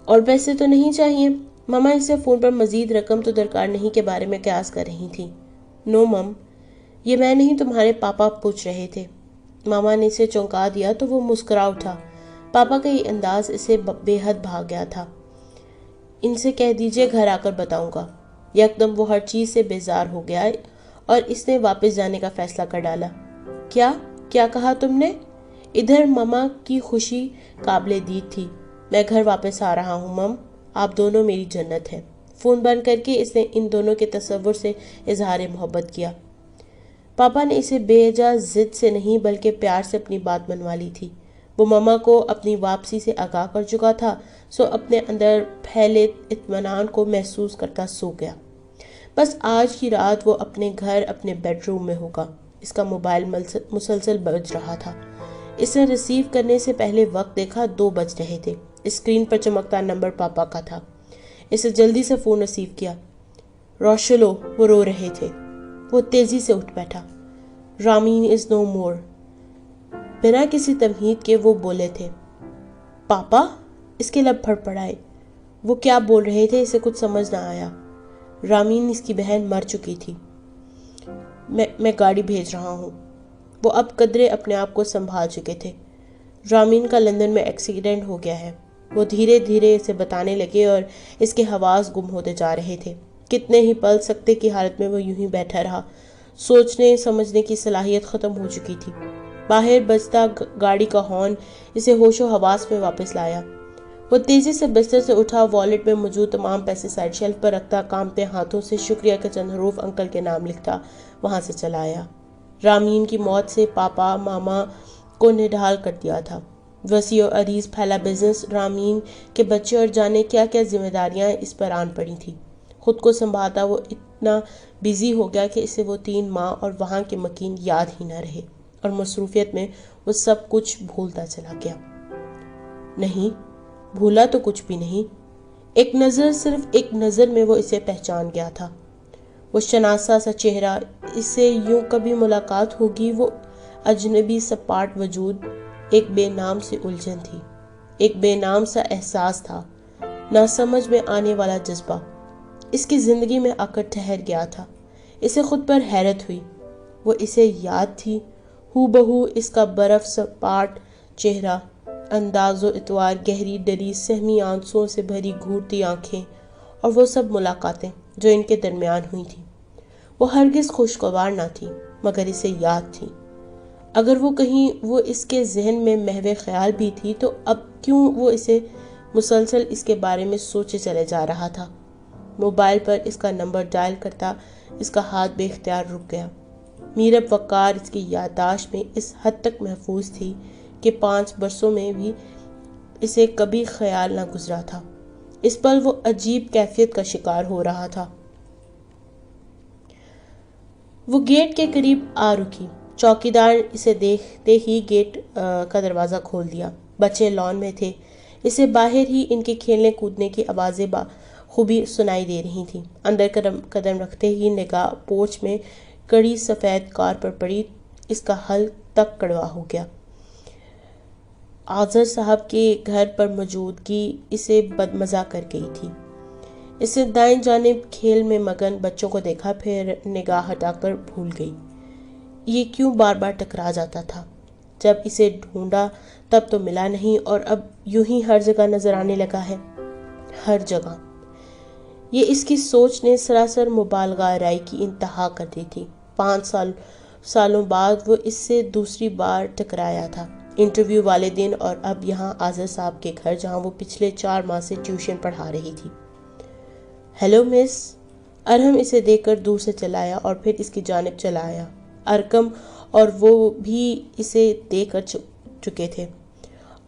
اور پیسے تو نہیں چاہیے؟ ماما اسے فون پر مزید رقم تو درکار نہیں کے بارے میں قیاس کر رہی تھی۔ نو مم، یہ میں نہیں تمہارے پاپا پوچھ رہے تھے۔ ماما نے اسے چونکا دیا تو وہ مسکرا اٹھا۔ پاپا کا یہ انداز اسے بے حد بھا گیا تھا۔ ان سے کہہ دیجئے گھر آ کر بتاؤں گا۔ یکدم وہ ہر چیز سے بیزار ہو گیا اور اس نے واپس جانے کا فیصلہ کر ڈالا۔ کیا کہا تم نے؟ ادھر ماما کی خوشی قابل دید تھی۔ میں گھر واپس آ رہا ہوں مم، آپ دونوں میری جنت ہیں۔ فون بند کر کے اس نے ان دونوں کے تصور سے اظہار محبت کیا۔ پاپا نے اسے بے وجہ ضد سے نہیں بلکہ پیار سے اپنی بات منوا لی تھی۔ وہ ماما کو اپنی واپسی سے آگاہ کر چکا تھا، سو اپنے اندر پھیلے اطمینان کو محسوس کرتا سو گیا۔ بس آج کی رات وہ اپنے گھر اپنے بیڈ روم میں ہوگا۔ اس کا موبائل مسلسل بج رہا تھا۔ اس نے ریسیو کرنے سے پہلے وقت دیکھا، 2 بج رہے تھے۔ اسکرین پر چمکتا نمبر پاپا کا تھا۔ اسے جلدی سے فون ریسیو کیا۔ روشلو، وہ رو رہے تھے۔ وہ تیزی سے اٹھ بیٹھا۔ رامین از نو مور۔ بنا کسی تمہید کے وہ بولے تھے۔ پاپا؟ اس کے لب پھڑپڑائے۔ وہ کیا بول رہے تھے اسے کچھ سمجھ نہ آیا۔ رامین، اس کی بہن مر چکی تھی۔ میں گاڑی بھیج رہا ہوں۔ وہ اب قدرے اپنے آپ کو سنبھال چکے تھے۔ رامین کا لندن میں ایکسیڈنٹ ہو گیا ہے۔ وہ دھیرے دھیرے اسے بتانے لگے اور اس کے حواس گم ہوتے جا رہے تھے۔ کتنے ہی پل سکتے کی حالت میں وہ یوں ہی بیٹھا رہا۔ سوچنے سمجھنے کی صلاحیت ختم ہو چکی تھی۔ باہر بجتا گاڑی کا ہارن اسے ہوش و حواس میں واپس لایا۔ وہ تیزی سے بستر سے اٹھا، والیٹ میں موجود تمام پیسے سائڈ شیلف پر رکھتا، کانپتے ہاتھوں سے شکریہ کے چند حروف انکل کے نام لکھتا، وہاں سے چلا آیا۔ رامین کی موت سے پاپا ماما کو نڈھال کر دیا تھا۔ وسیع و عریض پھیلا بزنس، رامین کے بچے اور جانے کیا کیا ذمہ داریاں اس پر آن پڑی تھیں۔ خود کو سنبھالتا وہ اتنا بیزی ہو گیا کہ اسے وہ 3 ماہ اور وہاں کے مکین یاد ہی نہ رہے، اور مصروفیت میں وہ سب کچھ بھولتا چلا گیا۔ نہیں، بھولا تو کچھ بھی نہیں۔ ایک نظر، صرف ایک نظر میں وہ اسے پہچان گیا تھا۔ وہ شناسا سا چہرہ، اس سے یوں کبھی ملاقات ہوگی، وہ اجنبی سپاٹ وجود، ایک بے نام سی الجھن تھی، ایک بے نام سا احساس تھا، نہ سمجھ میں آنے والا جذبہ اس کی زندگی میں آ کر ٹھہر گیا تھا۔ اسے خود پر حیرت ہوئی۔ وہ اسے یاد تھی، ہو بہو اس کا برف سپاٹ چہرہ، انداز و اطوار، گہری ڈری سہمی آنسوں سے بھری گھورتی آنکھیں، اور وہ سب ملاقاتیں جو ان کے درمیان ہوئی تھیں۔ وہ ہرگز خوشگوار نہ تھی، مگر اسے یاد تھی۔ اگر وہ کہیں وہ اس کے ذہن میں محو خیال بھی تھی تو اب کیوں وہ اسے مسلسل اس کے بارے میں سوچے چلے جا رہا تھا۔ موبائل پر اس کا نمبر ڈائل کرتا اس کا ہاتھ بے اختیار رک گیا۔ میرب وقار اس کی یادداشت میں اس حد تک محفوظ تھی کہ 5 برسوں میں بھی اسے کبھی خیال نہ گزرا تھا۔ اس پل وہ عجیب کیفیت کا شکار ہو رہا تھا۔ وہ گیٹ کے قریب آ رکی۔ چوکیدار اسے دیکھتے ہی گیٹ کا دروازہ کھول دیا۔ بچے لان میں تھے۔ اسے باہر ہی ان کے کھیلنے کودنے کی آوازیں خوبی سنائی دے رہی تھیں۔ اندر قدم رکھتے ہی نگاہ پورچ میں کڑی سفید کار پر پڑی، اس کا حل تک کڑوا ہو گیا۔ آذر صاحب کے گھر پر موجودگی اسے بدمزہ کر گئی تھی۔ اسے دائیں جانب کھیل میں مگن بچوں کو دیکھا، پھر نگاہ ہٹا کر بھول گئی۔ یہ کیوں بار بار ٹکرا جاتا تھا؟ جب اسے ڈھونڈا تب تو ملا نہیں، اور اب یوں ہی ہر جگہ نظر آنے لگا ہے، ہر جگہ۔ یہ اس کی سوچ نے سراسر مبالغہ آرائی کی انتہا کر دی تھی۔ 5 سالوں بعد وہ اس سے دوسری بار ٹکرایا تھا، انٹرویو والے دن، اور اب یہاں آذر صاحب کے گھر جہاں وہ پچھلے 4 ماہ سے ٹیوشن پڑھا رہی تھی۔ ہیلو مس۔ ارحم اسے دیکھ کر دور سے چلا آیا اور پھر اس کی جانب چلا آیا۔ ارکم اور وہ بھی اسے دیکھ کر چکے تھے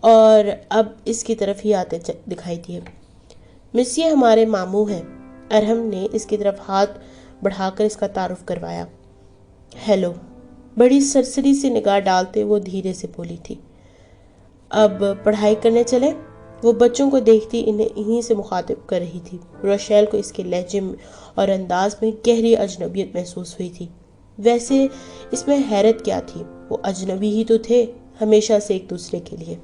اور اب اس کی طرف ہی آتے دکھائی دیے۔ مس، یہ ہمارے ماموں ہیں۔ ارحم نے اس کی طرف ہاتھ بڑھا کر اس کا تعارف کروایا۔ ہیلو۔ بڑی سرسری سی نگاہ ڈالتے وہ دھیرے سے بولی تھی۔ اب پڑھائی کرنے چلیں؟ وہ بچوں کو دیکھتی انہیں سے مخاطب کر رہی تھی۔ روشیل کو اس کے لہجے اور انداز میں گہری اجنبیت محسوس ہوئی تھی۔ ویسے اس میں حیرت کیا تھی، وہ اجنبی ہی تو تھے، ہمیشہ سے ایک دوسرے کے لیے۔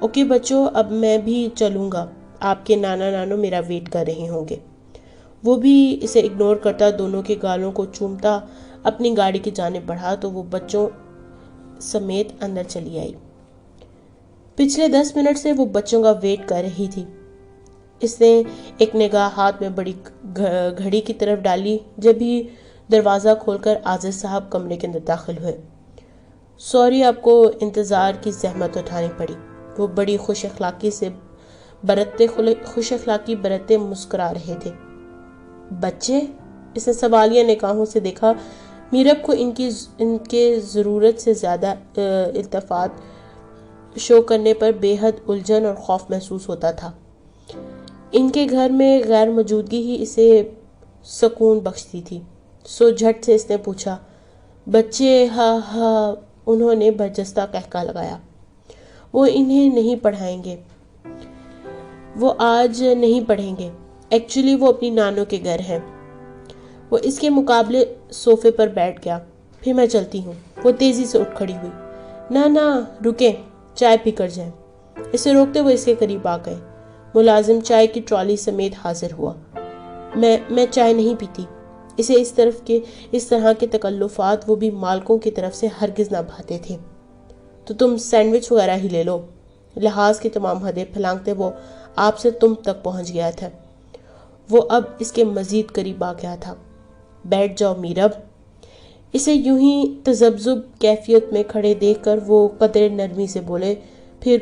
اوکے بچوں، اب میں بھی چلوں گا۔ آپ کے نانا نانو میرا ویٹ کر رہے ہوں گے۔ وہ بھی اسے اگنور کرتا دونوں کے گالوں کو چومتا اپنی گاڑی کی جانب بڑھا تو وہ بچوں سمیت اندر چلی آئی۔ پچھلے 10 منٹ سے وہ بچوں کا ویٹ کر رہی تھی۔ اس نے ایک نگاہ ہاتھ میں بڑی گھڑی کی طرف ڈالی جب ہی دروازہ کھول کر عازر صاحب کمرے کے اندر داخل ہوئے۔ سوری، آپ کو انتظار کی زحمت اٹھانی پڑی۔ وہ بڑی خوش اخلاقی برتتے مسکرا رہے تھے۔ بچے؟ اس نے سوالیہ نگاہوں سے دیکھا۔ میرب کو ان کے ضرورت سے زیادہ التفات شو کرنے پر بے حد الجھن اور خوف محسوس ہوتا تھا۔ ان کے گھر میں غیر موجودگی ہی اسے سکون بخشتی تھی۔ سو جھٹ سے اس نے پوچھا، بچے؟ ہاں ہاں، انہوں نے برجستہ قہقہ لگایا۔ وہ انہیں نہیں پڑھائیں گے، وہ آج نہیں پڑھیں گے۔ ایکچولی وہ اپنی نانوں کے گھر ہیں۔ وہ اس کے مقابلے صوفے پر بیٹھ گیا۔ پھر میں چلتی ہوں۔ وہ تیزی سے اٹھ کھڑی ہوئی۔ نہ رکیں، چائے پی کر جائیں۔ اسے روکتے ہوئے اس کے قریب آ گئے۔ ملازم چائے کی ٹرالی سمیت حاضر ہوا۔ میں چائے نہیں پیتی۔ اسے اس طرح کے تکلفات وہ بھی مالکوں کی طرف سے ہرگز نہ بھاتے تھے۔ تو تم سینڈوچ وغیرہ ہی لے لو۔ لحاظ کی تمام حدیں پھلانگتے وہ آپ سے تم تک پہنچ گیا تھا۔ وہ اب اس کے مزید قریب آ گیا تھا۔ بیٹھ جاؤ میرب۔ اسے یوں ہی تذبذب کیفیت میں کھڑے دیکھ کر وہ قدرے نرمی سے بولے، پھر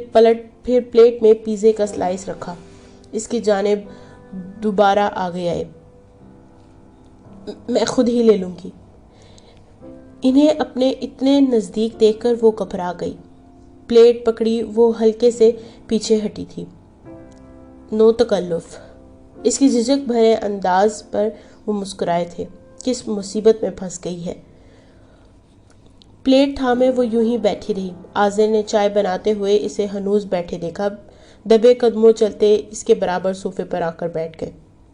پلیٹ میں پیزے کا سلائس رکھا۔ اس کی جانب دوبارہ آگے آئے۔ میں خود ہی لے لوں گی۔ انہیں اپنے اتنے نزدیک دیکھ کر وہ گھبرا گئی۔ پلیٹ پکڑی وہ ہلکے سے پیچھے ہٹی تھی۔ نو تکلف۔ اس کی جھجک بھرے انداز پر وہ مسکرائے تھے۔ کس مصیبت میں پھنس گئی ہے۔ پلیٹ تھامے وہ یوں ہی بیٹھی رہی۔ عازر نے چائے بناتے ہوئے اسے ہنوز بیٹھے دیکھا۔ دبے قدموں چلتے اس کے برابر صوفے پر آ کر بیٹھ گئے۔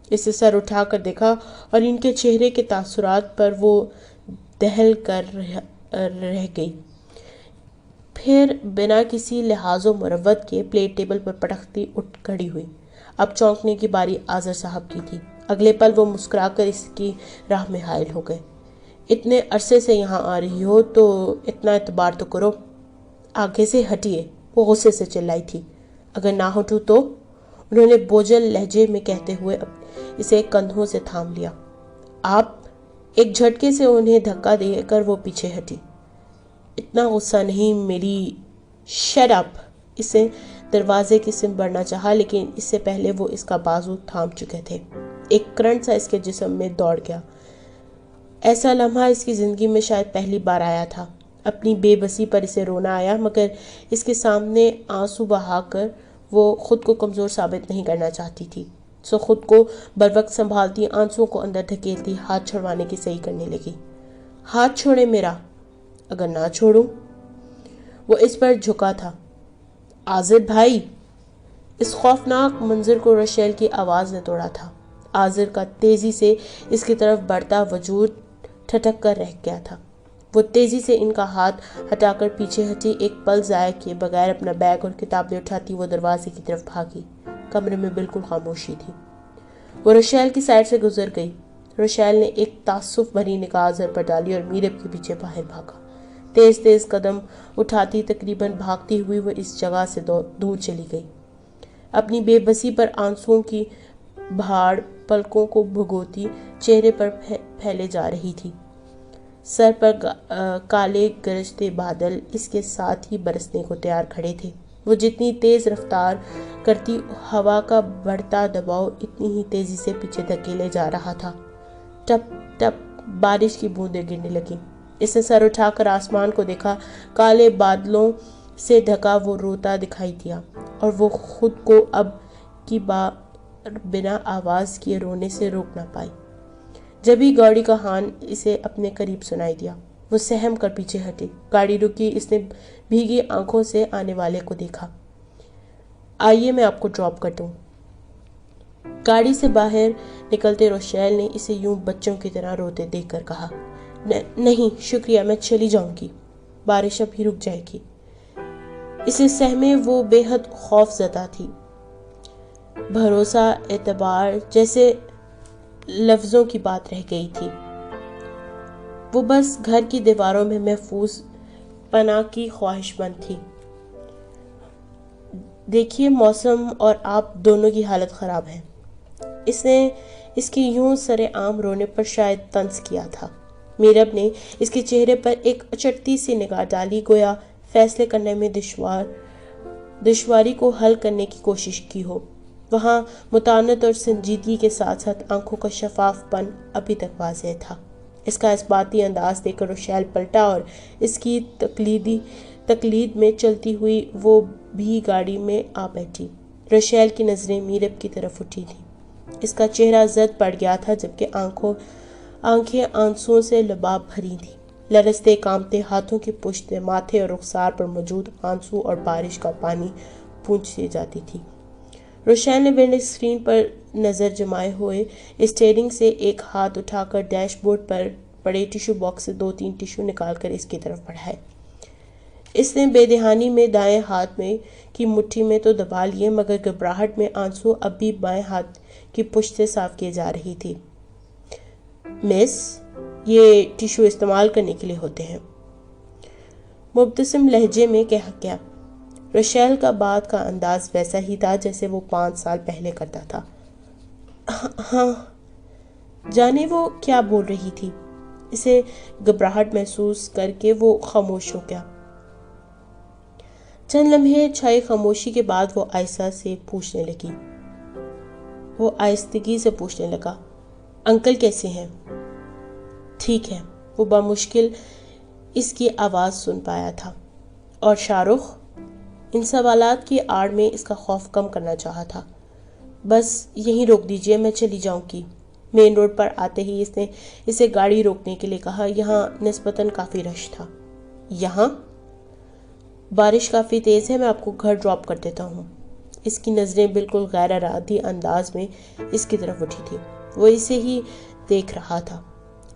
اسے سر اٹھا کر دیکھا اور ان کے چہرے کے تاثرات پر وہ دہل کر رہ گئی۔ پھر بنا کسی لحاظ و مروت کے پلیٹ ٹیبل پر پٹکتی اٹھ کھڑی ہوئی۔ اب چونکنے کی باری عازر صاحب کی تھی۔ اگلے پل وہ مسکرا کر اس کی راہ میں حائل ہو گئے۔ اتنے عرصے سے یہاں آ رہی ہو تو اتنا اعتبار تو کرو۔ آگے سے ہٹیے، وہ غصے سے چلائی تھی۔ اگر نہ ہٹوں تو؟ انہوں نے بوجھل لہجے میں کہتے ہوئے اسے کندھوں سے تھام لیا۔ آپ؟ ایک جھٹکے سے انہیں دھکا دے کر وہ پیچھے ہٹی۔ اتنا غصہ نہیں میری۔ Shut up. اسے دروازے کی سمت بڑھنا چاہا لیکن اس سے پہلے وہ اس کا بازو تھام چکے تھے۔ ایک کرنٹ سا اس کے جسم میں دوڑ گیا۔ ایسا لمحہ اس کی زندگی میں شاید پہلی بار آیا تھا۔ اپنی بے بسی پر اسے رونا آیا، مگر اس کے سامنے آنسو بہا کر وہ خود کو کمزور ثابت نہیں کرنا چاہتی تھی۔ سو خود کو بروقت سنبھالتی آنسوؤں کو اندر دھکیلتی ہاتھ چھڑوانے کی صحیح کرنے لگی۔ ہاتھ چھوڑے میرا۔ اگر نہ چھوڑوں؟ وہ اس پر جھکا تھا۔ عازر بھائی۔ اس خوفناک منظر کو رشیل کی آواز نے توڑا تھا۔ عازر کا تیزی سے اس کی طرف بڑھتا وجود ٹھٹک کر رہ گیا تھا۔ وہ تیزی سے ان کا ہاتھ ہٹا کر پیچھے ہٹی۔ ایک پل ضائع کیے بغیر اپنا بیگ اور کتابیں اٹھاتی وہ دروازے کی طرف بھاگی۔ کمرے میں بالکل خاموشی تھی۔ وہ رشیل کی سائڈ سے گزر گئی۔ رشیل نے ایک تعصب بھری نگاہ عازر پر ڈالی اور میرب کے پیچھے باہر بھاگا۔ تیز قدم اٹھاتی تقریباً بھاگتی ہوئی وہ اس جگہ سے دور چلی گئی۔ اپنی بے بسی پر آنسوؤں کی بھاڑ پلکوں کو بھگوتی چہرے پر پھیلے جا رہی تھی۔ سر پر کالے گرجتے بادل اس کے ساتھ ہی برسنے کو تیار کھڑے تھے۔ وہ جتنی تیز رفتار کرتی ہوا کا بڑھتا دباؤ اتنی ہی تیزی سے پیچھے دھکیلے جا رہا تھا۔ ٹپ ٹپ بارش کی بوندیں گرنے لگیں۔ اس نے سر اٹھا کر آسمان کو دیکھا۔ کالے بادلوں سے ڈھکا وہ روتا دکھائی دیا اور وہ خود کو اب کی بار بنا آواز کیے رونے سے روک نہ پائی۔ جبھی گاڑی کا ہارن اسے اپنے قریب سنائی دیا۔ وہ سہم کر پیچھے ہٹی۔ گاڑی رکی۔ اس نے بھیگی آنکھوں سے آنے والے کو دیکھا۔ آئیے میں آپ کو ڈراپ کر دوں۔ گاڑی سے باہر نکلتے روشیل نے اسے یوں بچوں کی طرح روتے دیکھ کر کہا، نہیں شکریہ، میں چلی جاؤں گی، بارش ابھی رک جائے گی۔ اسے سہمے وہ بے حد خوف زدہ تھی۔ بھروسہ، اعتبار جیسے لفظوں کی بات رہ گئی تھی۔ وہ بس گھر کی دیواروں میں محفوظ پناہ کی خواہش مند تھی۔ دیکھیے، موسم اور آپ دونوں کی حالت خراب ہے۔ اس نے اس کی یوں سر عام رونے پر شاید طنز کیا تھا۔ میرب نے اس کے چہرے پر ایک اچٹتی سی نگاہ ڈالی، گویا فیصلے کرنے میں دشواری کو حل کرنے کی کوشش کی ہو۔ وہاں متانت اور سنجیدگی کے ساتھ ساتھ آنکھوں کا شفاف پن ابھی تک واضح تھا۔ اس کا اس باتی انداز دیکھ کر روشیل پلٹا اور اس کی تقلید میں چلتی ہوئی وہ بھی گاڑی میں آ بیٹھی۔ روشیل کی نظریں میرب کی طرف اٹھی تھیں۔ اس کا چہرہ زرد پڑ گیا تھا، جبکہ آنکھیں آنسوؤں سے لباب بھری تھیں۔ لرزتے کانپتے ہاتھوں کی پشت ماتھے اور رخسار پر موجود آنسو اور بارش کا پانی پونچھی جاتی تھی۔ روشیل نے ونڈو اسکرین پر نظر جمائے ہوئے اسٹیئرنگ سے ایک ہاتھ اٹھا کر ڈیش بورڈ پر پڑے ٹیشو باکس سے 2-3 ٹیشو نکال کر اس کی طرف بڑھائے۔ اس نے بے دہانی میں دائیں ہاتھ میں کی مٹھی میں تو دبا لیے، مگر گھبراہٹ میں آنسو اب بھی بائیں ہاتھ کی پشت سے صاف کیے جا رہی تھی۔ مس، یہ ٹیشو استعمال کرنے کے لیے ہوتے ہیں، مبتسم لہجے میں کہہ گیا۔ روشیل کا بات کا انداز ویسا ہی تھا جیسے وہ 5 سال پہلے کرتا تھا۔ ہاں، جانے وہ کیا بول رہی تھی۔ اسے گھبراہٹ محسوس کر کے وہ خاموش ہو گیا۔ چند لمحے چھائی خاموشی کے بعد وہ آہستگی سے پوچھنے لگا، انکل کیسے ہیں؟ ٹھیک ہے، وہ بمشکل اس کی آواز سن پایا تھا۔ اور شاہ رخ؟ ان سوالات کی آڑ میں اس کا خوف کم کرنا چاہا تھا۔ بس یہیں روک دیجئے، میں چلی جاؤں گی۔ مین روڈ پر آتے ہی اس نے اسے گاڑی روکنے کے لیے کہا۔ یہاں نسبتاً کافی رش تھا۔ یہاں؟ بارش کافی تیز ہے، میں آپ کو گھر ڈراپ کر دیتا ہوں۔ اس کی نظریں بالکل غیر ارادی انداز میں اس کی طرف اٹھی تھی۔ وہ اسے ہی دیکھ رہا تھا۔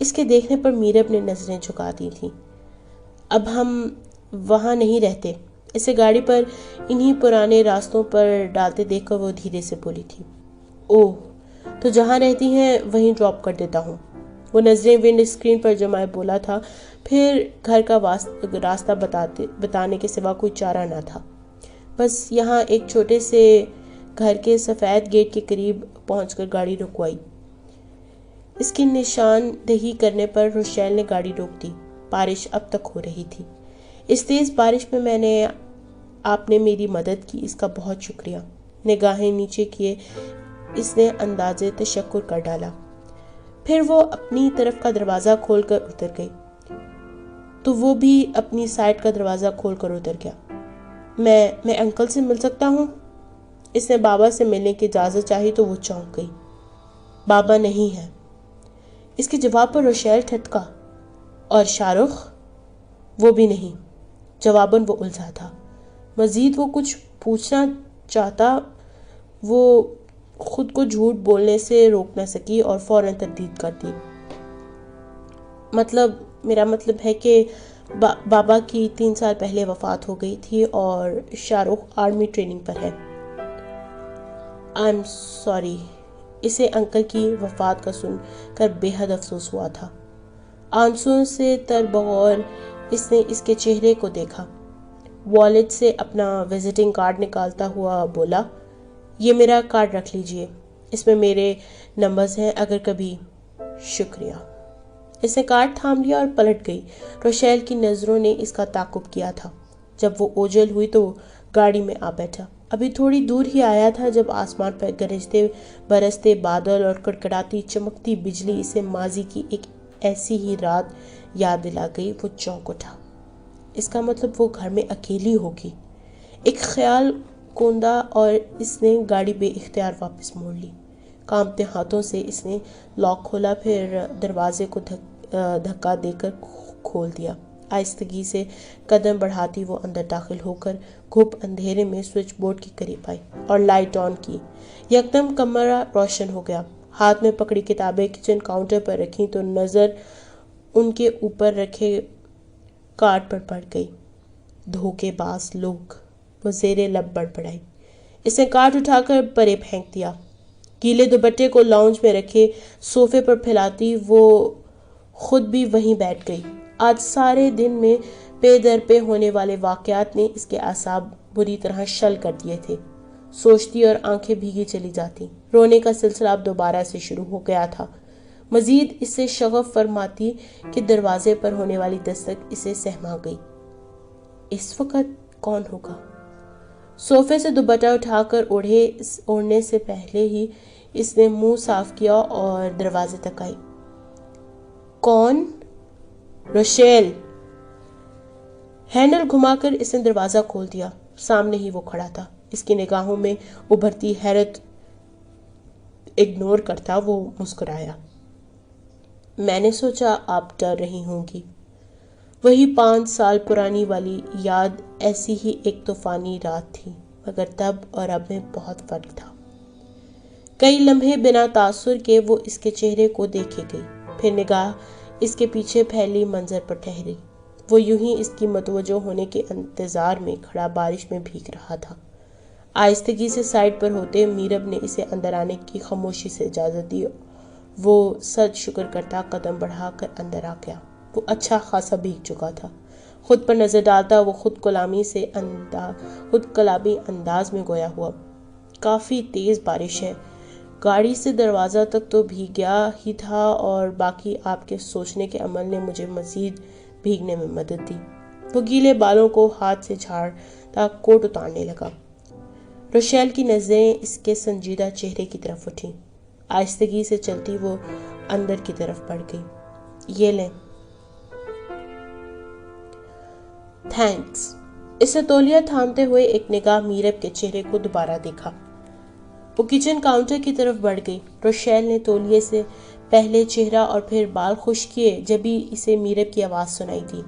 اس کے دیکھنے پر میرب نے نظریں جھکا دی تھیں۔ اب ہم وہاں نہیں رہتے۔ اسے گاڑی پر انہی پرانے راستوں پر ڈالتے دیکھ کر وہ دھیرے سے بولی تھی۔ اوہ، تو جہاں رہتی ہیں وہیں ڈراپ کر دیتا ہوں۔ وہ نظریں ونڈ اسکرین پر جمائے بولا تھا، پھر گھر کا راستہ بتانے کے سوا کوئی چارہ نہ تھا۔ بس یہاں ایک چھوٹے سے گھر کے سفید گیٹ کے قریب پہنچ کر گاڑی رکوائی۔ اس کی نشان دہی کرنے پر روشیل نے گاڑی روک دی۔ بارش اب تک ہو رہی تھی۔ اس تیز بارش میں آپ نے میری مدد کی، اس کا بہت شکریہ۔ نگاہیں نیچے کیے اس نے اندازے تشکر کر ڈالا۔ پھر وہ اپنی طرف کا دروازہ کھول کر اتر گئی تو وہ بھی اپنی سائیڈ کا دروازہ کھول کر اتر گیا۔ میں انکل سے مل سکتا ہوں؟ اس نے بابا سے ملنے کی اجازت چاہی تو وہ چونک گئی۔ بابا نہیں ہے۔ اس کے جواب پر روشیل ٹھٹکا۔ اور شاہ رخ؟ وہ بھی نہیں۔ جواباً وہ الجھا تھا۔ مزید وہ کچھ پوچھنا چاہتا، وہ خود کو جھوٹ بولنے سے روک نہ سکی اور فوراً تردید کر دی۔ میرا مطلب ہے کہ بابا کی 3 سال پہلے وفات ہو گئی تھی اور شاہ رخ آرمی ٹریننگ پر ہے۔ I'm sorry۔ اسے انکل کی وفات کا سن کر بے حد افسوس ہوا تھا۔ آنسوؤں سے تر بغور اس نے اس کے چہرے کو دیکھا۔ والیٹ سے اپنا وزٹنگ کارڈ نکالتا ہوا بولا، یہ میرا کارڈ رکھ لیجئے، اس میں میرے نمبرز ہیں اگر کبھی۔ شکریہ۔ اس نے کارڈ تھام لیا اور پلٹ گئی۔ روشیل کی نظروں نے اس کا تعاقب کیا تھا۔ جب وہ اوجھل ہوئی تو گاڑی میں آ بیٹھا۔ ابھی تھوڑی دور ہی آیا تھا جب آسمان پر گرجتے برستے بادل اور کڑکڑاتی چمکتی بجلی اسے ماضی کی ایک ایسی ہی رات یاد دلا گئی۔ وہ چونک اٹھا۔ اس کا مطلب وہ گھر میں اکیلی ہوگی۔ ایک خیال کوندا اور اس نے گاڑی بے اختیار واپس موڑ لی۔ کانپتے ہاتھوں سے اس نے لاک کھولا، پھر دروازے کو دھکا دے کر کھول دیا۔ آہستگی سے قدم بڑھاتی وہ اندر داخل ہو کر گھپ اندھیرے میں سوئچ بورڈ کے قریب آئی اور لائٹ آن کی۔ یکدم کمرہ روشن ہو گیا۔ ہاتھ میں پکڑی کتابیں کچن کاؤنٹر پر رکھیں تو نظر ان کے اوپر رکھے کارڈ پر پڑ گئی۔ دھوکے باز لوگ، وہ زیر لب بڑبڑائی۔ اس نے کاٹ اٹھا کر پرے پھینک دیا۔ گیلے دوپٹے کو لاؤنج میں رکھے صوفے پر پھیلاتی وہ خود بھی وہیں بیٹھ گئی۔ آج سارے دن میں پے در پے ہونے والے واقعات نے اس کے اعصاب بری طرح شل کر دیے تھے۔ سوچتی اور آنکھیں بھیگی چلی جاتی۔ رونے کا سلسلہ اب دوبارہ سے شروع ہو گیا تھا۔ مزید اس سے شغف فرماتی کہ دروازے پر ہونے والی دستک اسے سہما گئی۔ اس وقت کون ہوگا؟ صوفے سے دوپٹہ اٹھا کر اوڑھنے سے پہلے ہی اس نے منہ صاف کیا اور دروازے تک آئی۔ کون؟ روشیل۔ ہینڈل گھما کر اس نے دروازہ کھول دیا۔ سامنے ہی وہ کھڑا تھا۔ اس کی نگاہوں میں ابھرتی حیرت اگنور کرتا وہ مسکرایا۔ میں نے سوچا آپ ڈر رہی ہوں گی۔ وہی 5 سال پرانی والی یاد، ایسی ہی ایک طوفانی رات تھی، مگر تب اور اب میں بہت فرق تھا۔ کئی لمحے بنا تاثر کے وہ اس کے چہرے کو دیکھے گئی، پھر نگاہ اس کے پیچھے پھیلی منظر پر ٹھہری۔ وہ یوں ہی اس کی متوجہ ہونے کے انتظار میں کھڑا بارش میں بھیگ رہا تھا۔ آہستگی سے سائڈ پر ہوتے میرب نے اسے اندر آنے کی خاموشی سے اجازت دی۔ وہ سجدہ شکر کرتا قدم بڑھا کر اندر آ گیا۔ وہ اچھا خاصا بھیگ چکا تھا۔ خود پر نظر ڈالتا وہ خود کلامی انداز میں گویا ہوا، کافی تیز بارش ہے، گاڑی سے دروازہ تک تو بھیگا ہی تھا، اور باقی آپ کے سوچنے کے عمل نے مجھے مزید بھیگنے میں مدد دی۔ وہ گیلے بالوں کو ہاتھ سے جھاڑتا کوٹ اتارنے لگا۔ روشیل کی نظریں اس کے سنجیدہ چہرے کی طرف اٹھیں۔ آہستگی سے چلتی وہ اندر کی طرف بڑھ گئی۔ یہ لیں۔ تھینکس۔ اس نے تولیہ تھامتے ہوئے ایک نگاہ میرب کے چہرے کو دوبارہ دیکھا۔ وہ کچن کاؤنٹر کی طرف بڑھ گئی۔ روشیل نے تولیے سے پہلے چہرہ اور پھر بال خشک کیے جبھی اسے میرب کی آواز سنائی دی۔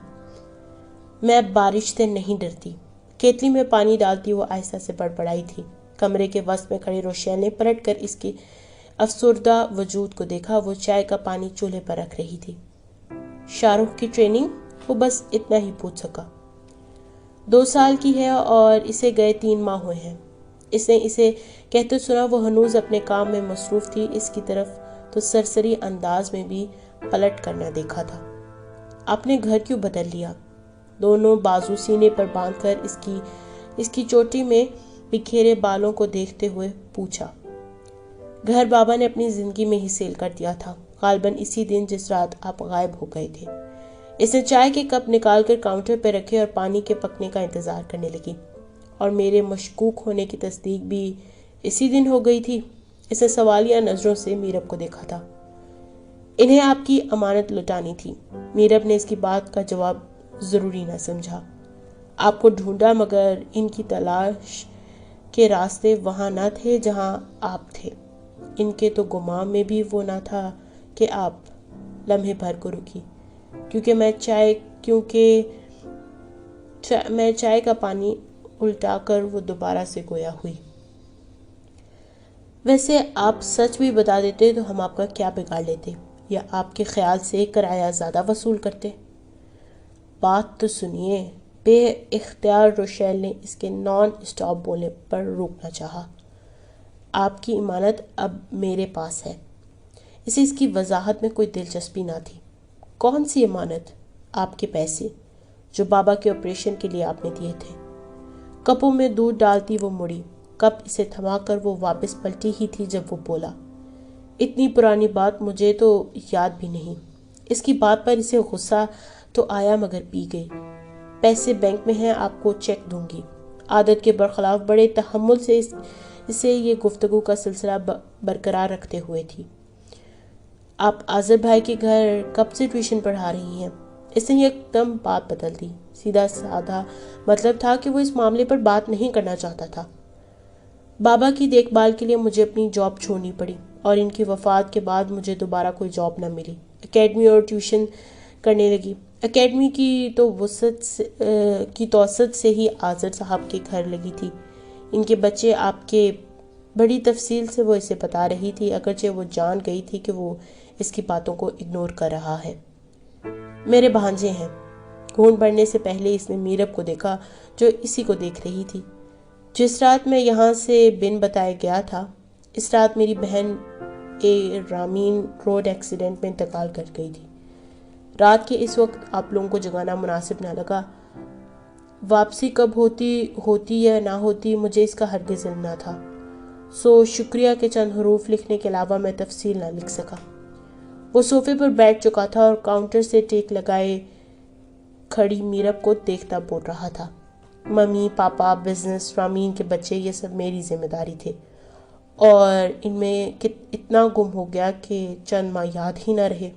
میں اب بارش سے نہیں ڈرتی۔ کیتلی میں پانی ڈالتی وہ آہستہ سے بڑبڑائی تھی۔ کمرے کے وسط میں کھڑے روشیل نے پلٹ کر اس کی افسردہ وجود کو دیکھا۔ وہ چائے کا پانی چولہے پر رکھ رہی تھی۔ شاہ رخ کی ٹریننگ؟ وہ بس اتنا ہی پوچھ سکا۔ 2 سال کی ہے اور اسے گئے 3 ماہ ہوئے ہیں۔ اس نے اسے کہتے سنا۔ وہ ہنوز اپنے کام میں مصروف تھی۔ اس کی طرف تو سرسری انداز میں بھی پلٹ کر نہ دیکھا تھا۔ آپ نے گھر کیوں بدل لیا؟ دونوں بازو سینے پر باندھ کر اس کی چوٹی میں بکھیرے بالوں کو دیکھتے ہوئے پوچھا۔ گھر بابا نے اپنی زندگی میں ہی سیل کر دیا تھا، غالباً اسی دن جس رات آپ غائب ہو گئے تھے۔ اس نے چائے کے کپ نکال کر کاؤنٹر پہ رکھے اور پانی کے پکنے کا انتظار کرنے لگی۔ اور میرے مشکوک ہونے کی تصدیق بھی اسی دن ہو گئی تھی؟ اس نے سوالیہ نظروں سے میرب کو دیکھا تھا۔ انہیں آپ کی امانت لٹانی تھی۔ میرب نے اس کی بات کا جواب ضروری نہ سمجھا۔ آپ کو ڈھونڈا مگر ان کی تلاش کے راستے وہاں نہ تھے جہاں آپ تھے۔ ان کے تو گمان میں بھی وہ نہ تھا کہ آپ لمحے بھر کو رکی، کیونکہ میں چائے کا پانی الٹا کر وہ دوبارہ سے گویا ہوئی۔ ویسے آپ سچ بھی بتا دیتے تو ہم آپ کا کیا بگاڑ لیتے، یا آپ کے خیال سے کرایہ زیادہ وصول کرتے؟ بات تو سنیے۔ بے اختیار روشیل نے اس کے نان اسٹاپ بولنے پر روکنا چاہا۔ آپ کی امانت اب میرے پاس ہے۔ اسے اس کی وضاحت میں کوئی دلچسپی نہ تھی۔ کون سی امانت؟ آپ کے پیسے جو بابا کے آپریشن کے لیے آپ نے دیے تھے۔ کپوں میں دودھ ڈالتی وہ مڑی۔ کپ اسے تھما کر وہ واپس پلٹی ہی تھی جب وہ بولا، اتنی پرانی بات مجھے تو یاد بھی نہیں۔ اس کی بات پر اسے غصہ تو آیا مگر پی گئی۔ پیسے بینک میں ہیں، آپ کو چیک دوں گی۔ عادت کے برخلاف بڑے تحمل سے اسے یہ گفتگو کا سلسلہ برقرار رکھتے ہوئے تھی۔ آپ آذر بھائی کے گھر کب سے ٹیوشن پڑھا رہی ہیں؟ اس نے ایک دم بات بدل دی۔ سیدھا سادہ مطلب تھا کہ وہ اس معاملے پر بات نہیں کرنا چاہتا تھا۔ بابا کی دیکھ بھال کے لیے مجھے اپنی جاب چھوڑنی پڑی، اور ان کی وفات کے بعد مجھے دوبارہ کوئی جاب نہ ملی۔ اکیڈمی اور ٹیوشن کرنے لگی۔ اکیڈمی کی توسط سے ہی آذر صاحب کے گھر لگی تھی۔ ان کے بچے آپ کے بڑی تفصیل سے وہ اسے بتا رہی تھی، اگرچہ وہ جان گئی تھی کہ وہ اس کی باتوں کو اگنور کر رہا ہے۔ میرے بھانجے ہیں۔ گھونٹ بڑھنے سے پہلے اس نے میرب کو دیکھا جو اسی کو دیکھ رہی تھی۔ جس رات میں یہاں سے بن بتایا گیا تھا، اس رات میری بہن رامین روڈ ایکسیڈنٹ میں انتقال کر گئی تھی۔ رات کے اس وقت آپ لوگوں کو جگانا مناسب نہ لگا۔ واپسی کب ہوتی یا نہ ہوتی مجھے اس کا ہرگز علم نہ تھا، سو شکریہ کے چند حروف لکھنے کے علاوہ میں تفصیل نہ لکھ سکا۔ وہ صوفے پر بیٹھ چکا تھا اور کاؤنٹر سے ٹیک لگائے کھڑی میرب کو دیکھتا بول رہا تھا، ممی، پاپا، بزنس، رامین کے بچے، یہ سب میری ذمہ داری تھے اور ان میں اتنا گم ہو گیا کہ چند ماہ یاد ہی نہ رہے۔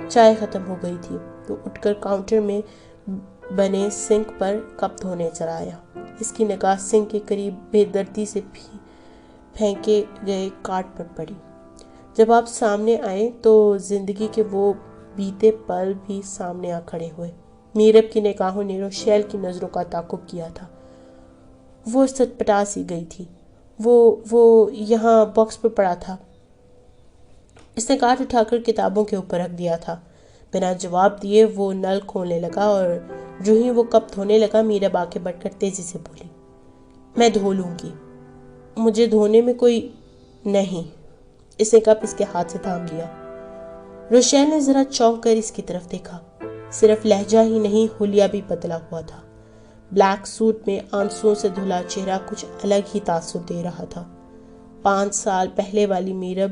چائے ختم ہو گئی تھی تو اٹھ کر کاؤنٹر میں بنے سنک پر کپ دھونے چلا آیا۔ اس کی نگاہ سنک کے قریب بے دردی سے پھینکے گئے کارڈ پر پڑی۔ جب آپ سامنے آئے تو زندگی کے وہ بیتے پل بھی سامنے آ کھڑے ہوئے۔ میرب کی نگاہوں نے روشیل کی نظروں کا تعاقب کیا تھا۔ وہ سٹپٹا سی گئی تھی۔ وہ یہاں باکس پر پڑا تھا۔ اس نے کارڈ اٹھا کر کتابوں کے اوپر رکھ دیا تھا۔ بنا جواب دیے وہ نل کھولنے لگا اور جو ہی وہ کپ دھونے لگا میرب آگے بڑھ کر تیزی سے بولی، میں دھو لوں گی، مجھے دھونے میں کوئی نہیں۔ اس نے کپ اس کے ہاتھ سے تھام لیا۔ روشیل نے ذرا چونک کر اس کی طرف دیکھا۔ صرف لہجہ ہی نہیں، حلیہ بھی بدلا ہوا تھا۔ بلیک سوٹ میں آنسوؤں سے دھلا چہرہ کچھ الگ ہی تاثر دے رہا تھا۔ 5 سال پہلے والی میرب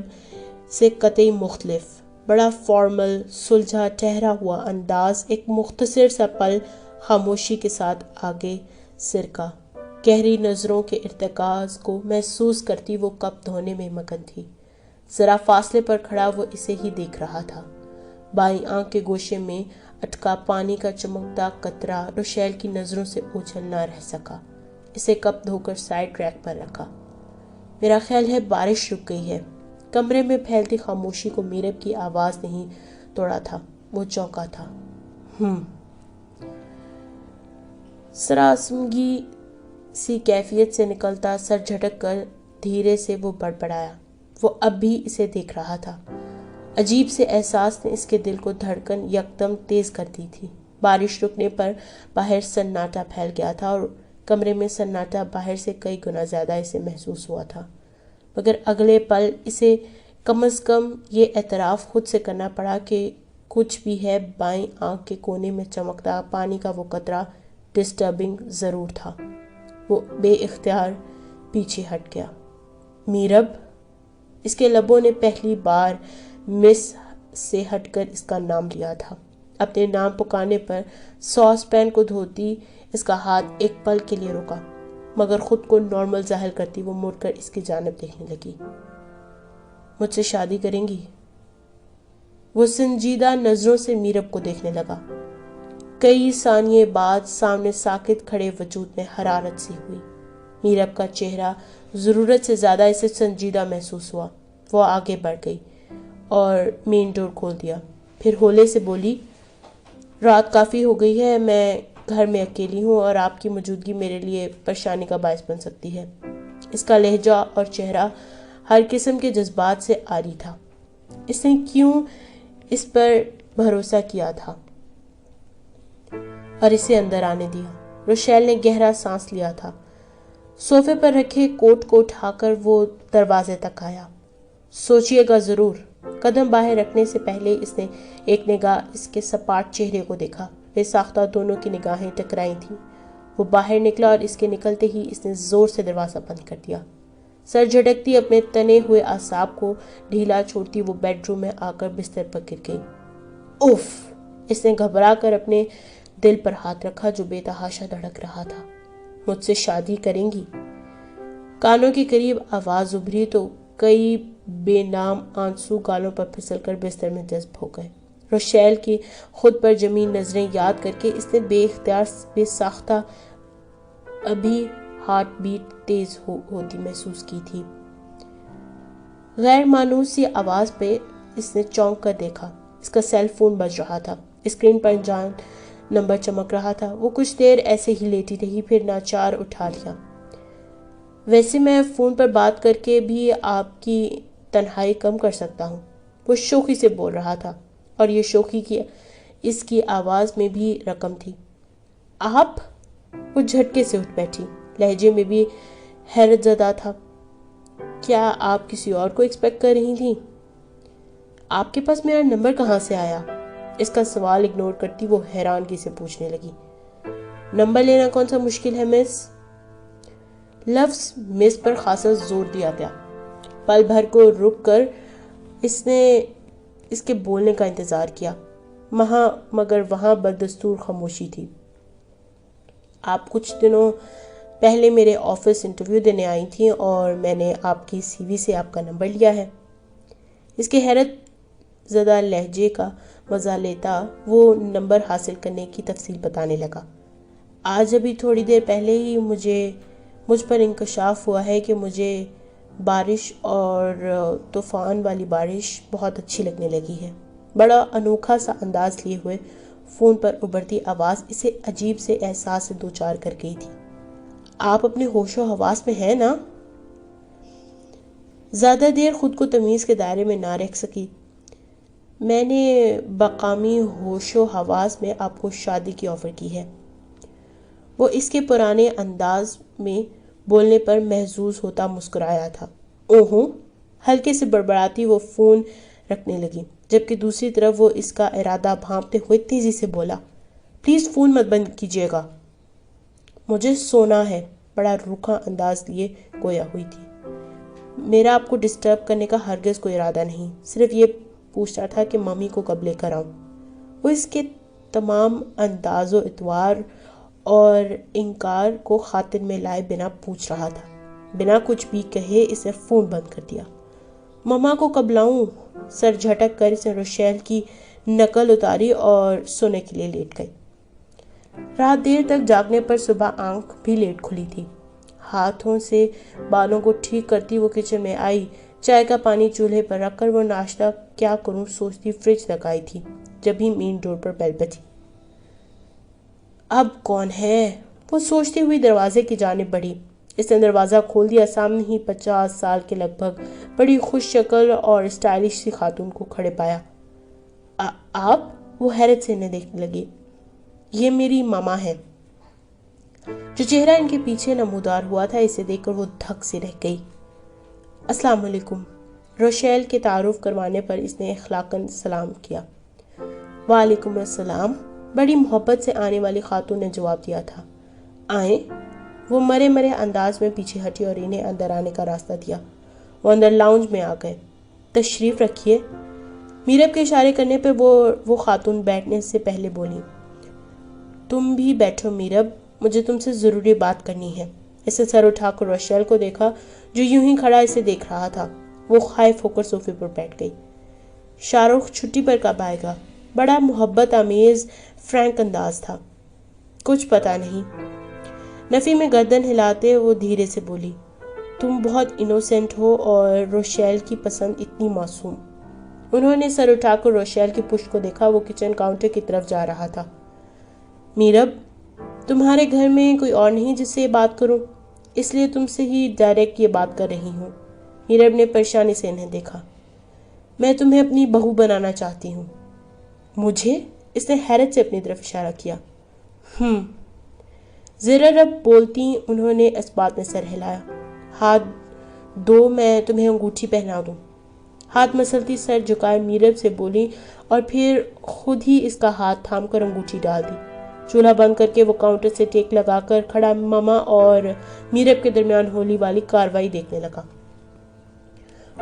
سے قطعی مختلف، بڑا فارمل، سلجھا ٹہرا ہوا انداز، ایک مختصر سا پل خاموشی کے ساتھ آگے سرکا، گہری نظروں کے ارتکاز کو محسوس کرتی وہ کپ دھونے میں مگن تھی۔ ذرا فاصلے پر کھڑا وہ اسے ہی دیکھ رہا تھا۔ بائیں آنکھ کے گوشے میں اٹکا پانی کا چمکتا قطرہ روشیل کی نظروں سے اوجھل نہ رہ سکا۔ اسے کپ دھو کر سائڈ ریک پر رکھا۔ میرا خیال ہے بارش رک گئی ہے۔ کمرے میں پھیلتی خاموشی کو میرب کی آواز نہیں توڑا تھا۔ وہ چونکا تھا۔ سراسمگی سی کیفیت سے نکلتا سر جھٹک کر دھیرے سے وہ بڑبڑایا۔ وہ اب بھی اسے دیکھ رہا تھا۔ عجیب سے احساس نے اس کے دل کو دھڑکن یکدم تیز کر دی تھی۔ بارش رکنے پر باہر سناٹا پھیل گیا تھا اور کمرے میں سناٹا باہر سے کئی گنا زیادہ اسے محسوس ہوا تھا، مگر اگلے پل اسے کم از کم یہ اعتراف خود سے کرنا پڑا کہ کچھ بھی ہے، بائیں آنکھ کے کونے میں چمکتا پانی کا وہ قطرہ ڈسٹربنگ ضرور تھا۔ وہ بے اختیار پیچھے ہٹ گیا۔ میرب! اس کے لبوں نے پہلی بار مس سے ہٹ کر اس کا نام لیا تھا۔ اپنے نام پکارنے پر ساس پین کو دھوتی اس کا ہاتھ ایک پل کے لیے رکا، مگر خود کو نارمل ظاہر کرتی وہ مڑ کر اس کی جانب دیکھنے لگی۔ مجھ سے شادی کریں گی؟ وہ سنجیدہ نظروں سے میرب کو دیکھنے لگا۔ کئی ثانیے بعد سامنے ساکت کھڑے وجود میں حرارت سی ہوئی۔ میرب کا چہرہ ضرورت سے زیادہ اسے سنجیدہ محسوس ہوا۔ وہ آگے بڑھ گئی اور مین ڈور کھول دیا، پھر ہولے سے بولی، رات کافی ہو گئی ہے، میں گھر میں اکیلی ہوں اور آپ کی موجودگی میرے لیے پریشانی کا باعث بن سکتی ہے۔ اس کا لہجہ اور چہرہ ہر قسم کے جذبات سے عاری تھا۔ اس نے کیوں اس پر بھروسہ کیا تھا اور اسے اندر آنے دیا؟ روشیل نے گہرا سانس لیا تھا۔ صوفے پر رکھے کوٹ کو اٹھا کر وہ دروازے تک آیا۔ سوچئے گا ضرور۔ قدم باہر رکھنے سے پہلے اس نے ایک نگاہ اس کے سپاٹ چہرے کو دیکھا۔ بے ساختہ دونوں کی نگاہیں ٹکرائی تھیں۔ وہ باہر نکلا اور اس کے نکلتے ہی اس نے زور سے دروازہ بند کر دیا۔ سر جھٹکتی اپنے تنے ہوئے اعصاب کو ڈھیلا چھوڑتی وہ بیڈ روم میں آ کر بستر پر گر گئی۔ اف! اس نے گھبرا کر اپنے دل پر ہاتھ رکھا جو بے تحاشا دھڑک رہا تھا۔ مجھ سے شادی کریں گی؟ کانوں کے قریب آواز ابھری تو کئی بے نام آنسو گالوں پر پھسل کر بستر میں جذب ہو گئے۔ روشیل کی خود پر جمی نظریں یاد کر کے اس نے بے اختیار بے ساختہ ابھی ہارٹ بیٹ تیز ہوتی محسوس کی تھی۔ غیر مانوس سی آواز پہ اس نے چونک کر دیکھا۔ اس کا سیل فون بج رہا تھا۔ اسکرین پر انجان نمبر چمک رہا تھا۔ وہ کچھ دیر ایسے ہی لیٹی رہی، پھر ناچار اٹھا لیا۔ ویسے میں فون پر بات کر کے بھی آپ کی تنہائی کم کر سکتا ہوں، وہ شوخی سے بول رہا تھا، اور یہ شوخی کی اس کی آواز میں بھی رقم تھی۔ آپ؟ وہ جھٹکے سے اٹھ بیٹھی، لہجے میں بھی حیرت زدہ تھا۔ کیا آپ کسی اور کو ایکسپیکٹ کر رہی تھیں؟ آپ کے پاس میرا نمبر کہاں سے آیا؟ اس کا سوال اگنور کرتی وہ حیرانگی سے پوچھنے لگی۔ نمبر لینا کون سا مشکل ہے مس؟ لفظ مس پر خاصا زور دیا گیا۔ پل بھر کو رک کر اس نے اس کے بولنے کا انتظار کیا، مگر وہاں بدستور خاموشی تھی۔ آپ کچھ دنوں پہلے میرے آفس انٹرویو دینے آئی تھیں اور میں نے آپ کی سی وی سے آپ کا نمبر لیا ہے۔ اس کے حیرت زدہ لہجے کا مزہ لیتا وہ نمبر حاصل کرنے کی تفصیل بتانے لگا۔ آج ابھی تھوڑی دیر پہلے ہی مجھ پر انکشاف ہوا ہے کہ مجھے بارش اور طوفان والی بارش بہت اچھی لگنے لگی ہے۔ بڑا انوکھا سا انداز لیے ہوئے فون پر ابھرتی آواز اسے عجیب سے احساس سے دوچار کر گئی تھی۔ آپ اپنے ہوش و حواس میں ہیں نا؟ زیادہ دیر خود کو تمیز کے دائرے میں نہ رکھ سکی۔ میں نے بقامی ہوش و حواس میں آپ کو شادی کی آفر کی ہے۔ وہ اس کے پرانے انداز میں بولنے پر محظوظ ہوتا مسکرایا تھا۔ اوہو، ہلکے سے بڑبڑاتی وہ فون رکھنے لگی، جبکہ دوسری طرف وہ اس کا ارادہ بھانپتے ہوئے تیزی سے بولا، پلیز فون مت بند کیجیے گا، مجھے سونا ہے۔ بڑا روکھا انداز لیے گویا ہوئی تھی۔ میرا آپ کو ڈسٹرب کرنے کا ہرگز کوئی ارادہ نہیں، صرف یہ پوچھنا تھا کہ ممی کو کب لے کر آؤں۔ وہ اس کے تمام انداز و اطوار اور انکار کو خاطر میں لائے بنا پوچھ رہا تھا۔ بنا کچھ بھی کہے اس نے فون بند کر دیا۔ مما کو کب لاؤں؟ سر جھٹک کر اس نے روشیل کی نقل اتاری اور سونے کے لیے لیٹ گئی۔ رات دیر تک جاگنے پر صبح آنکھ بھی لیٹ کھلی تھی۔ ہاتھوں سے بالوں کو ٹھیک کرتی وہ کچن میں آئی۔ چائے کا پانی چولہے پر رکھ کر وہ ناشتہ کیا کروں سوچتی فریج تک آئی تھی، جب ہی مین ڈور پر بیل بجی۔ اب کون ہے؟ وہ سوچتی ہوئی دروازے کی جانب بڑھی۔ اس نے دروازہ کھول دیا۔ سامنے ہی 50 سال کے لگ بھگ بڑی خوش شکل اور اسٹائلش سی خاتون کو کھڑے پایا۔ آپ؟ وہ حیرت سے انہیں دیکھنے لگی۔ یہ میری ماما ہے۔ جو چہرہ ان کے پیچھے نمودار ہوا تھا اسے دیکھ کر وہ دھک سے رہ گئی۔ السلام علیکم۔ روشیل کے تعارف کروانے پر اس نے اخلاقاً سلام کیا۔ وعلیکم السلام، بڑی محبت سے آنے والی خاتون نے جواب دیا تھا۔ آئیں۔ وہ مرے انداز میں پیچھے ہٹی اور انہیں اندر آنے کا راستہ دیا۔ وہ اندر لاؤنج میں آ گئے۔ تشریف رکھیے۔ میرب کے اشارے کرنے پر وہ خاتون بیٹھنے سے پہلے بولی، تم بھی بیٹھو میرب، مجھے تم سے ضروری بات کرنی ہے۔ اس نے سر اٹھا کر روشیل کو دیکھا جو یوں ہی کھڑا اسے دیکھ رہا تھا۔ وہ خائف ہو کر صوفے پر بیٹھ گئی۔ شاہ رخ چھٹی پر کب آئے گا؟ بڑا محبت آمیز فرینک انداز تھا۔ کچھ پتہ نہیں۔ نفی میں گردن ہلاتے وہ دھیرے سے بولی، تم بہت انوسینٹ ہو اور روشیل کی پسند اتنی معصوم۔ انہوں نے سر اٹھا کر روشیل کی پشت کو دیکھا۔ وہ کچن کاؤنٹر کی طرف جا رہا تھا۔ میرب، تمہارے گھر میں کوئی اور نہیں جس سے یہ بات کروں، اس لیے تم سے ہی ڈائریکٹ یہ بات کر رہی ہوں۔ میرب نے پریشانی سے انہیں دیکھا۔ میں تمہیں اپنی بہو بنانا چاہتی ہوں۔ مجھے؟ اس نے حیرت سے اپنی طرف اشارہ کیا۔ ذرا رب بولتی انہوں نے اس بات میں سر ہلایا۔ ہاتھ دو، میں تمہیں انگوٹھی پہنا دوں۔ ہاتھ مسلتی سر جھکائے میرب سے بولی اور پھر خود ہی اس کا ہاتھ تھام کر انگوٹھی ڈال دی۔ چولہا بند کر کے وہ کاؤنٹر سے ٹیک لگا کر کھڑا ماما اور میرب کے درمیان ہونے والی کاروائی دیکھنے لگا۔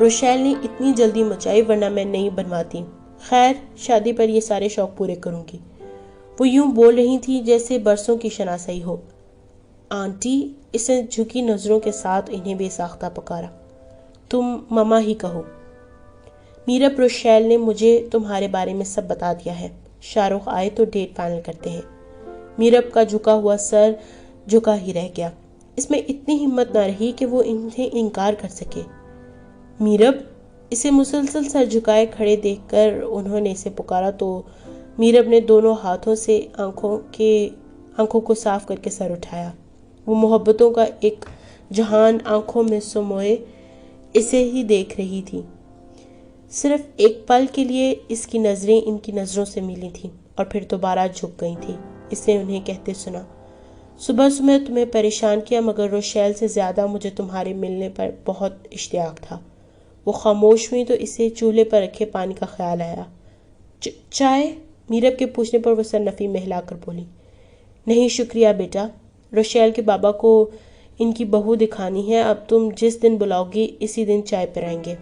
روشیل نے اتنی جلدی مچائی ورنہ میں نہیں بنواتی۔ خیر، شادی پر یہ سارے شوق پورے کروں گی۔ وہ یوں بول رہی تھی جیسے برسوں کی شناسائی ہو۔ آنٹی، اس نے جھکی نظروں کے ساتھ انہیں بے ساختہ پکارا۔ تم ماما ہی کہو۔ میرب، روشیل نے مجھے تمہارے بارے میں سب بتا دیا ہے۔ شاہ رخ آئے تو ڈیٹ فائنل کرتے ہیں۔ میرب کا جھکا ہوا سر جھکا ہی رہ گیا۔ اس میں اتنی ہمت نہ رہی کہ وہ انہیں انکار کر سکے۔ میرب، اسے مسلسل سر جھکائے کھڑے دیکھ کر انہوں نے اسے پکارا تو میرب نے دونوں ہاتھوں سے آنکھوں کو صاف کر کے سر اٹھایا۔ وہ محبتوں کا ایک جہان آنکھوں میں سموئے اسے ہی دیکھ رہی تھی۔ صرف ایک پل کے لیے اس کی نظریں ان کی نظروں سے ملی تھیں اور پھر دوبارہ جھک گئی تھیں۔ اس نے انہیں کہتے سنا، صبح صبح تمہیں پریشان کیا، مگر روشیل سے زیادہ مجھے تمہارے ملنے پر بہت اشتیاق تھا۔ وہ خاموش ہوئی تو اسے چولہے پر رکھے پانی کا خیال آیا۔ چائے؟ میرب کے پوچھنے پر وہ سر نفی میں ہلا کر بولی، نہیں شکریہ بیٹا، روشیل کے بابا کو ان کی بہو دکھانی ہے، اب تم جس دن بلاؤ گی اسی دن چائے پلائیں گے۔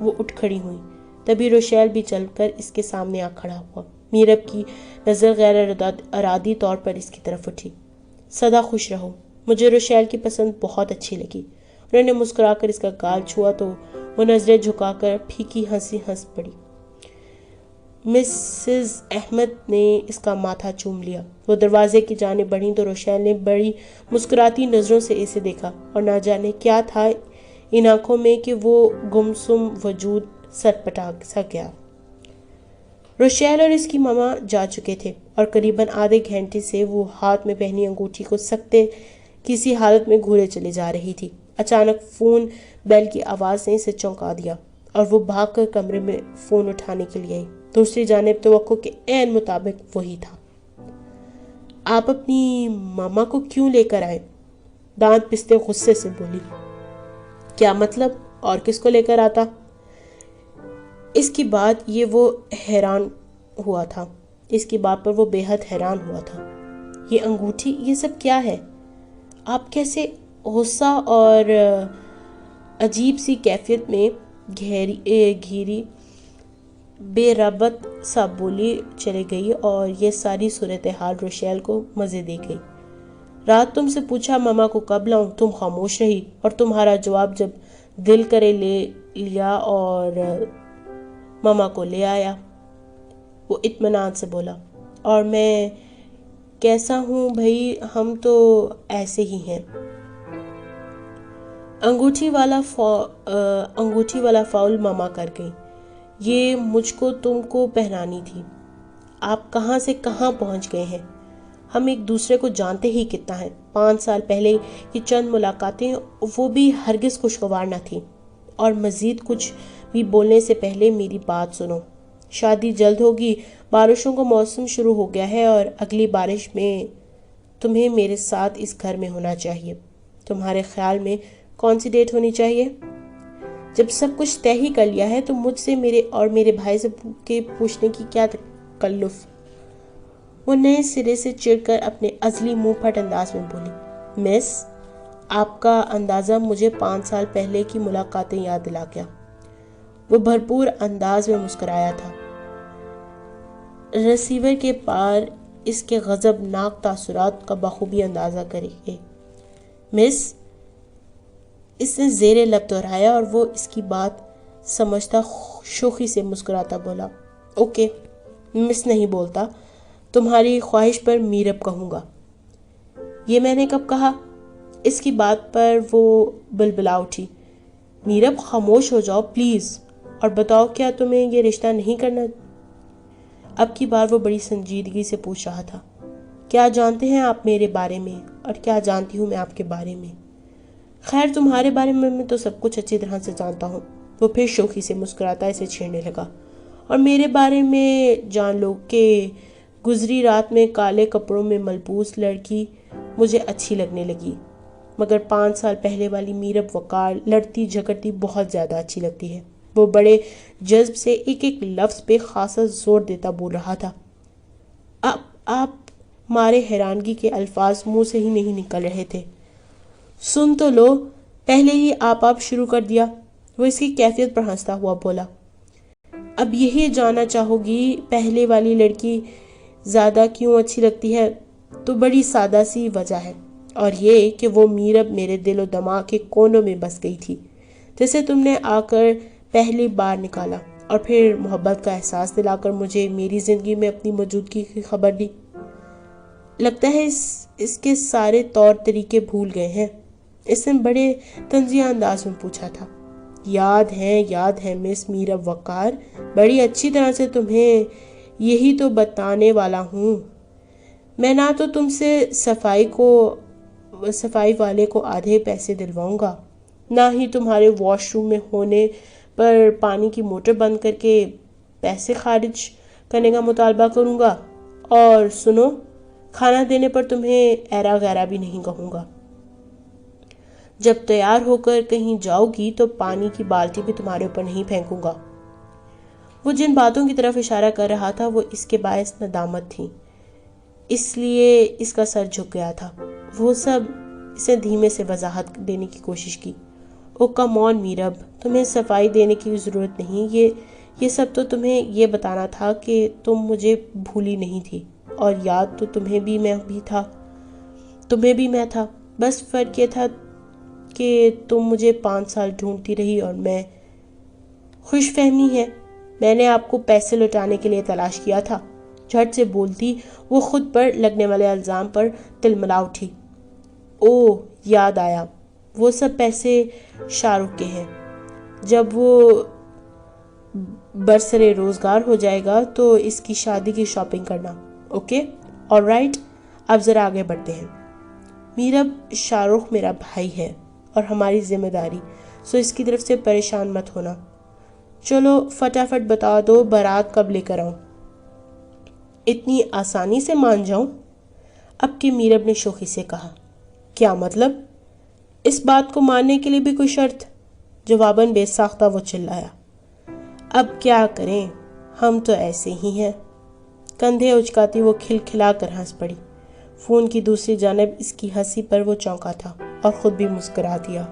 وہ اٹھ کھڑی ہوئی، تبھی روشیل بھی چل کر اس کے سامنے آ کھڑا ہوا۔ میرب کی نظر غیر ارادی طور پر اس کی طرف اٹھی۔ سدا خوش رہو، مجھے روشیل کی پسند بہت اچھی لگی۔ انہوں نے مسکرا کر اس کا گال چھوا تو وہ نظریں جھکا کر پھیکی ہنسی ہنس پڑی۔ مسز احمد نے اس کا ماتھا چوم لیا۔ وہ دروازے کی جانب بڑھی تو روشیل نے بڑی مسکراتی نظروں سے اسے دیکھا، اور نہ جانے کیا تھا ان آنکھوں میں کہ وہ گمسم وجود سرپٹا سا گیا۔ روشیل اور اس کی ماما جا چکے تھے، اور قریباً آدھے گھنٹے سے وہ ہاتھ میں پہنی انگوٹھی کو سکتے کسی حالت میں گھورے چلی جا رہی تھی۔ اچانک فون بیل کی آواز نے اسے چونکا دیا، اور وہ بھاگ کر کمرے میں فون اٹھانے کے لیے آئی۔ دوسری جانب توقع کے عین مطابق وہی تھا۔ آپ اپنی ماما کو کیوں لے کر آئے؟ دانت پستے غصے سے بولی۔ کیا مطلب؟ اور کس کو لے کر آتا؟ اس کی بات وہ حیران ہوا تھا۔ اس کی بات پر وہ بے حد حیران ہوا تھا۔ یہ انگوٹھی، یہ سب کیا ہے؟ آپ کیسے؟ غصہ اور عجیب سی کیفیت میں گھیری بے ربط سا بولی چلے گئی، اور یہ ساری صورتحال روشیل کو مزے دے گئی۔ رات تم سے پوچھا ماما کو کب لاؤں، تم خاموش رہی، اور تمہارا جواب جب دل کرے لے لیا اور ماما کو لے آیا۔ وہ اطمینان سے بولا، اور میں کیسا ہوں بھئی، ہم تو ایسے ہی ہیں۔ انگوٹھی والا فاؤل ماما کر گئی، یہ مجھ کو تم کو پہنانی تھی۔ آپ کہاں سے کہاں پہنچ گئے ہیں؟ ہم ایک دوسرے کو جانتے ہی کتنا ہے۔ 5 سال پہلے کی چند ملاقاتیں، وہ بھی ہرگز خوشگوار نہ تھیں۔ اور مزید کچھ بھی بولنے سے پہلے میری بات سنو۔ شادی جلد ہوگی، بارشوں کا موسم شروع ہو گیا ہے، اور اگلی بارش میں تمہیں میرے ساتھ اس گھر میں ہونا چاہیے۔ تمہارے خیال میں کون سی ڈیٹ ہونی چاہیے؟ جب سب کچھ طے ہی کر لیا ہے تو مجھ سے میرے بھائی سے پوچھنے کی کیا تکلف؟ وہ نئے سرے سے چڑ کر اپنے ازلی منہ پھٹ انداز میں بولی۔ مس، آپ کا اندازہ مجھے 5 سال پہلے کی ملاقاتیں یاد دلا گیا۔ وہ بھرپور انداز میں مسکرایا تھا۔ ریسیور کے پار اس کے غضبناک تاثرات کا بخوبی اندازہ کریں۔ مس، اس نے زیر لب دہرایا، اور وہ اس کی بات سمجھتا شوخی سے مسکراتا بولا، اوکے، مس نہیں بولتا، تمہاری خواہش پر میرب کہوں گا۔ یہ میں نے کب کہا؟ اس کی بات پر وہ بلبلا اٹھی۔ میرب خاموش ہو جاؤ پلیز، اور بتاؤ کیا تمہیں یہ رشتہ نہیں کرنا؟ اب کی بار وہ بڑی سنجیدگی سے پوچھ رہا تھا۔ کیا جانتے ہیں آپ میرے بارے میں، اور کیا جانتی ہوں میں آپ کے بارے میں؟ خیر، تمہارے بارے میں تو سب کچھ اچھی طرح سے جانتا ہوں۔ وہ پھر شوخی سے مسکراتا اسے چھیڑنے لگا۔ اور میرے بارے میں جان لو کہ گزری رات میں کالے کپڑوں میں ملبوس لڑکی مجھے اچھی لگنے لگی، مگر 5 سال پہلے والی میرب وقار، لڑتی جھگڑتی بہت زیادہ اچھی لگتی ہے۔ وہ بڑے جذب سے ایک ایک لفظ پہ خاصا زور دیتا بول رہا تھا۔ آپ مارے حیرانگی کے الفاظ منہ سے ہی نہیں نکل رہے تھے۔ سن تو لو، پہلے ہی آپ شروع کر دیا۔ وہ اس کی کیفیت پر ہنستا ہوا بولا۔ اب یہی جاننا چاہو گی پہلے والی لڑکی زیادہ کیوں اچھی لگتی ہے؟ تو بڑی سادہ سی وجہ ہے، اور یہ کہ وہ میرب میرے دل و دماغ کے کونوں میں بس گئی تھی، جیسے تم نے آ کر پہلی بار نکالا، اور پھر محبت کا احساس دلا کر مجھے میری زندگی میں اپنی موجودگی کی خبر دی۔ لگتا ہے اس کے سارے طور طریقے بھول گئے ہیں، اس نے بڑے طنزیہ انداز میں پوچھا تھا۔ یاد ہے مس میرب وقار، بڑی اچھی طرح سے تمہیں یہی تو بتانے والا ہوں۔ میں نہ تو تم سے صفائی والے کو آدھے پیسے دلواؤں گا، نہ ہی تمہارے واش روم میں ہونے پر پانی کی موٹر بند کر کے پیسے خارج کرنے کا مطالبہ کروں گا۔ اور سنو، کھانا دینے پر تمہیں ایرا غیرا بھی نہیں کہوں گا۔ جب تیار ہو کر کہیں جاؤ گی تو پانی کی بالٹی بھی تمہارے اوپر نہیں پھینکوں گا۔ وہ جن باتوں کی طرف اشارہ کر رہا تھا وہ اس کے باعث ندامت تھی، اس لیے اس کا سر جھک گیا تھا۔ وہ سب اسے دھیمے سے وضاحت دینے کی کوشش کی۔ او کم آن میرب، تمہیں صفائی دینے کی ضرورت نہیں، یہ سب تو تمہیں یہ بتانا تھا کہ تم مجھے بھولی نہیں تھی، اور یاد تو تمہیں بھی میں تھا، بس فرق یہ تھا کہ تم مجھے 5 سال ڈھونڈتی رہی اور میں۔ خوش فہمی ہے، میں نے آپ کو پیسے لوٹانے کے لیے تلاش کیا تھا۔ جھٹ سے بولتی وہ خود پر لگنے والے الزام پر تلملا اٹھی۔ اوہ، یاد آیا، وہ سب پیسے شاہ رخ کے ہیں۔ جب وہ برسر روزگار ہو جائے گا تو اس کی شادی کی شاپنگ کرنا، اوکے؟ آل رائٹ، اب ذرا آگے بڑھتے ہیں۔ میرب، شاہ رخ میرا بھائی ہے اور ہماری ذمہ داری، سو اس کی طرف سے پریشان مت ہونا۔ چلو فٹافٹ بتا دو، بارات کب لے کر آؤں؟ اتنی آسانی سے مان جاؤں؟ اب کہ میرب نے شوخی سے کہا۔ کیا مطلب؟ اس بات کو ماننے کے لیے بھی کوئی شرط؟ جواباً بے ساختہ وہ چلایا۔ اب کیا کریں، ہم تو ایسے ہی ہیں۔ کندھے اچکاتی وہ کھلکھلا کر ہنس پڑی۔ فون کی دوسری جانب اس کی ہنسی پر وہ چونکا تھا اور خود بھی مسکرا دیا۔